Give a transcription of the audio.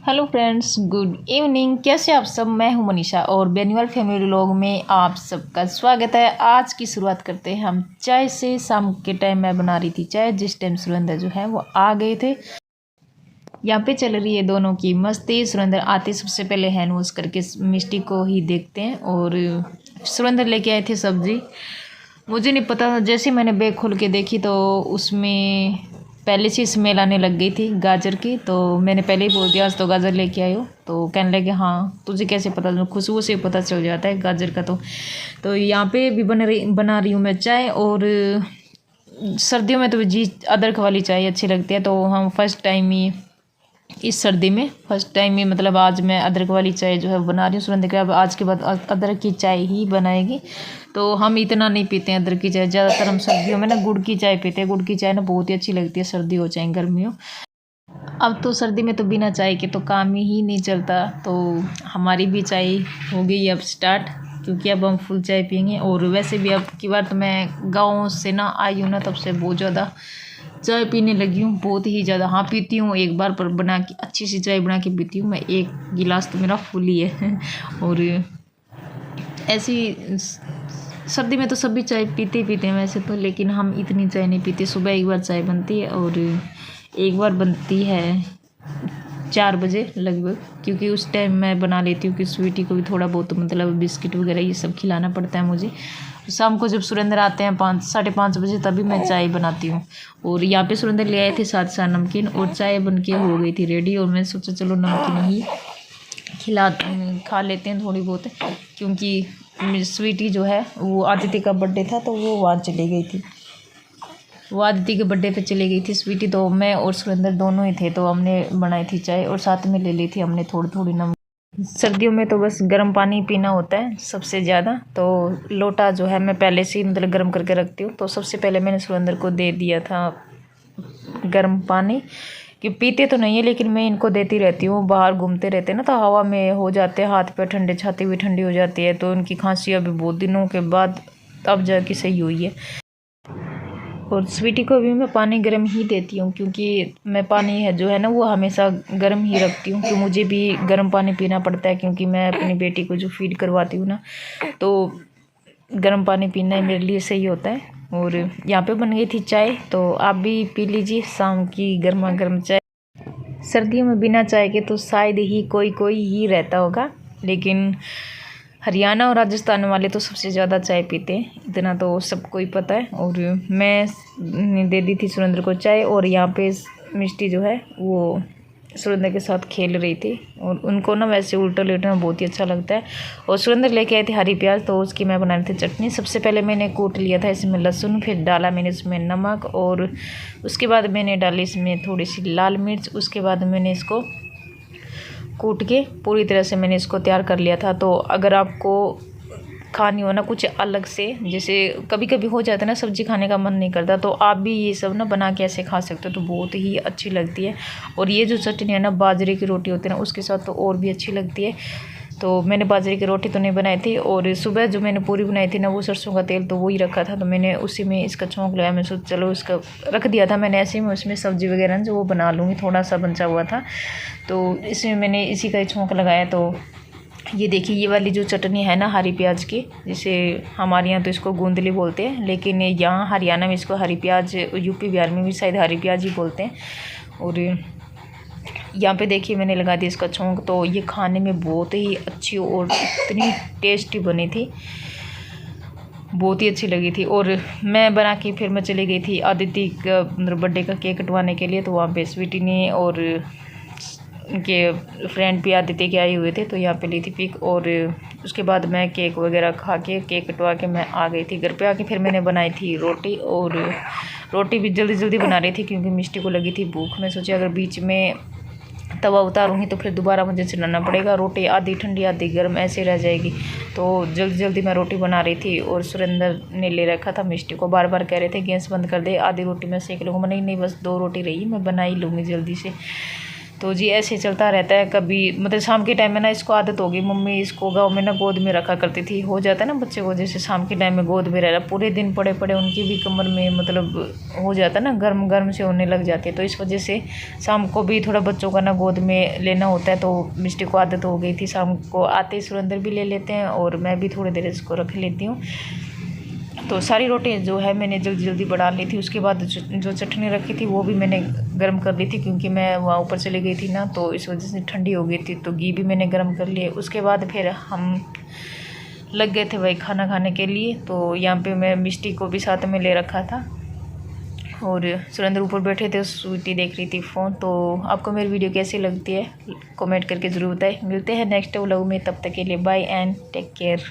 Hello friends, good evening. कैसे आप सब? मैं हूं मनीषा और बेनीवाल फैमिली व्लॉग में आप सबका स्वागत है। आज की शुरुआत करते हैं हम चाय से। शाम के टाइम मैं बना रही थी चाय, जिस टाइम सुरेंद्र जो है वो आ गए थे। यहाँ पे चल रही है दोनों की मस्ती। सुरेंद्र आते सबसे पहले हैंड वॉश करके मिष्टी को ही देखते हैं। और सुरेंद्र लेके आए थे सब्जी। मुझे नहीं पता, जैसे मैंने बैग खोल के देखी तो उसमें पहले से स्मेल आने लग गई थी गाजर की। तो मैंने पहले ही बोल दिया आज तो गाजर लेके आए हो। तो कहने लगे हाँ तुझे कैसे पता? खुशबू से पता चल जाता है गाजर का। तो यहाँ पे भी बना रही हूँ मैं चाय। और सर्दियों में तो जी अदरक वाली चाय अच्छी लगती है। तो हम फर्स्ट टाइम ही इस सर्दी में मतलब आज मैं अदरक वाली चाय जो है बना रही हूँ। सुरेंद्र के अब आज के बाद अदरक की चाय ही बनाएगी। तो हम इतना नहीं पीते हैं अदरक की चाय, ज़्यादातर हम सर्दियों में ना गुड़ की चाय पीते हैं। गुड़ की चाय ना बहुत ही अच्छी लगती है, सर्दी हो चाहे गर्मी हो। अब तो सर्दी में तो बिना चाय के तो काम ही नहीं चलता। तो हमारी भी चाय हो गई अब स्टार्ट, क्योंकि अब हम फुल चाय पियेंगे। और वैसे भी अब की बार तो मैं गाँव से ना आई हूँ ना, तब से बहुत ज़्यादा चाय पीने लगी हूँ, बहुत ही ज़्यादा। हाँ पीती हूँ एक बार, पर बना के अच्छी सी चाय बना के पीती हूँ मैं। एक गिलास तो मेरा फुल ही है। और ऐसी सर्दी में तो सभी चाय पीते ही पीते हैं वैसे तो, लेकिन हम इतनी चाय नहीं पीते। सुबह एक बार चाय बनती है और एक बार बनती है 4 बजे लगभग, क्योंकि उस टाइम मैं बना लेती हूँ कि स्वीटी को भी थोड़ा बहुत मतलब बिस्किट वगैरह ये सब खिलाना पड़ता है मुझे। शाम को जब सुरेंद्र आते हैं 5 साढ़े 5 बजे, तभी मैं चाय बनाती हूँ। और यहाँ पे सुरेंद्र ले आए थे साथ नमकीन, और चाय बन के हो गई थी रेडी। और मैं सोचा चलो नमकीन ही खा लेते हैं थोड़ी बहुत, क्योंकि स्वीटी जो है वो आदित्य का बर्थडे था तो वो वहाँ चली गई थी। वो आदित्य के बर्थडे पे चली गई थी स्वीटी। तो मैं और सुरेंद्र दोनों ही थे, तो हमने बनाई थी चाय और साथ में ले ली थी हमने थोड़ी थोड़ी नमक। सर्दियों में तो बस गर्म पानी पीना होता है सबसे ज़्यादा। तो लोटा जो है मैं पहले से ही मतलब गर्म करके रखती हूँ। तो सबसे पहले मैंने सुरेंद्र को दे दिया था गर्म पानी, कि पीते तो नहीं है लेकिन मैं इनको देती रहती हूँ। बाहर घूमते रहते हैं ना तो हवा में हो जाते हैं हाथ पे ठंडे, छाती भी ठंडी हो जाती है। तो उनकी खांसी अभी बहुत दिनों के बाद अब जाके सही हुई है। और स्वीटी को भी मैं पानी गर्म ही देती हूँ, क्योंकि मैं पानी है जो है ना वो हमेशा गर्म ही रखती हूँ। क्योंकि मुझे भी गर्म पानी पीना पड़ता है, क्योंकि मैं अपनी बेटी को जो फीड करवाती हूँ ना, तो गर्म पानी पीना मेरे लिए सही होता है। और यहाँ पे बन गई थी चाय, तो आप भी पी लीजिए शाम की गर्मा गर्म चाय। सर्दियों में बिना चाय के तो शायद ही कोई ही रहता होगा, लेकिन हरियाणा और राजस्थान वाले तो सबसे ज़्यादा चाय पीते हैं, इतना तो सबको ही पता है। और मैं दे दी थी सुरेंद्र को चाय। और यहाँ पे मिष्टी जो है वो सुरेंद्र के साथ खेल रही थी। और उनको ना वैसे उल्टा लेटना बहुत ही अच्छा लगता है। और सुरेंद्र लेके आए थे हरी प्याज, तो उसकी मैं बना रही थी चटनी। सबसे पहले मैंने कूट लिया था इसमें लहसुन, फिर डाला मैंने इसमें नमक, और उसके बाद मैंने डाली इसमें थोड़ी सी लाल मिर्च। उसके बाद मैंने इसको कूट के पूरी तरह से मैंने इसको तैयार कर लिया था। तो अगर आपको खानी हो ना कुछ अलग से, जैसे कभी कभी हो जाता है ना सब्जी खाने का मन नहीं करता, तो आप भी ये सब ना बना के ऐसे खा सकते हो, तो बहुत ही अच्छी लगती है। और ये जो चटनी है ना बाजरे की रोटी होती है ना उसके साथ तो और भी अच्छी लगती है। तो मैंने बाजरे की रोटी तो नहीं बनाई थी, और सुबह जो मैंने पूरी बनाई थी ना वो सरसों का तेल तो वही रखा था, तो मैंने उसी में इसका छौंक लगाया। मैं सोच चलो इसका रख दिया था मैंने ऐसे ही, मैं उसमें सब्ज़ी वगैरह जो वो बना लूँगी, थोड़ा सा बचा हुआ था तो इसमें मैंने इसी का ही छौंक लगाया। तो ये देखिए ये वाली जो चटनी है ना हरी प्याज की, जिसे हमारे यहाँ तो इसको गूंदली बोलते हैं, लेकिन यहाँ हरियाणा में इसको हरी प्याज, यूपी बिहार में भी शायद हरी प्याज ही बोलते हैं। और यहाँ पे देखिए मैंने लगा दिया इसका छौंक। तो ये खाने में बहुत ही अच्छी और इतनी टेस्टी बनी थी, बहुत ही अच्छी लगी थी। और मैं बना के फिर मैं चली गई थी आदित्य का मतलब बर्थडे का केक कटवाने के लिए। तो वहाँ पे स्वीटी ने और उनके फ्रेंड भी आदित्य के आए हुए थे, तो यहाँ पे ली थी पिक। और उसके बाद मैं केक वगैरह खा के केक कटवा के मैं आ गई थी घर पे। आके फिर मैंने बनाई थी रोटी, और रोटी भी जल्दी जल्दी बना रही थी क्योंकि मिष्टी को लगी थी भूख। मैं सोचा अगर बीच में तवा उतारूँगी तो फिर दोबारा मुझे चलाना पड़ेगा, रोटी आधी ठंडी आधी गर्म ऐसे रह जाएगी। तो जल्दी जल्दी मैं रोटी बना रही थी। और सुरेंद्र ने ले रखा था मिष्टी को, बार बार कह रहे थे गैस बंद कर दे, आधी रोटी मैं सेक लूँगा। नहीं नहीं बस 2 रोटी रही, मैं बना ही लूँगी जल्दी से। तो जी ऐसे चलता रहता है। कभी मतलब शाम के टाइम में ना इसको आदत होगी, मम्मी इसको गाँव में ना गोद में रखा करती थी। हो जाता है ना बच्चे को, जैसे शाम के टाइम में गोद में रह रहा, पूरे दिन पड़े पड़े उनकी भी कमर में मतलब हो जाता है ना, गर्म गर्म से होने लग जाते हैं। तो इस वजह से शाम को भी थोड़ा बच्चों का ना गोद में लेना होता है। तो मिष्टी को आदत हो गई थी, शाम को आते ही सुरेंद्र भी ले लेते हैं और मैं भी थोड़ी देर इसको रख लेती हूँ। तो सारी रोटी जो है मैंने जल्दी जल्दी बढ़ा ली थी। उसके बाद जो चटनी रखी थी वो भी मैंने गर्म कर ली थी, क्योंकि मैं वहाँ ऊपर चली गई थी ना, तो इस वजह से ठंडी हो गई थी। तो घी भी मैंने गर्म कर लिया। उसके बाद फिर हम लग गए थे भाई खाना खाने के लिए। तो यहाँ पे मैं मिष्टी को भी साथ में ले रखा था और सुरेंद्र ऊपर बैठे थे, स्वीटी देख रही थी फ़ोन। तो आपको मेरी वीडियो कैसी लगती है कमेंट करके ज़रूर बताएं। मिलते हैं नेक्स्ट व्लॉग में, तब तक के लिए बाय एंड टेक केयर।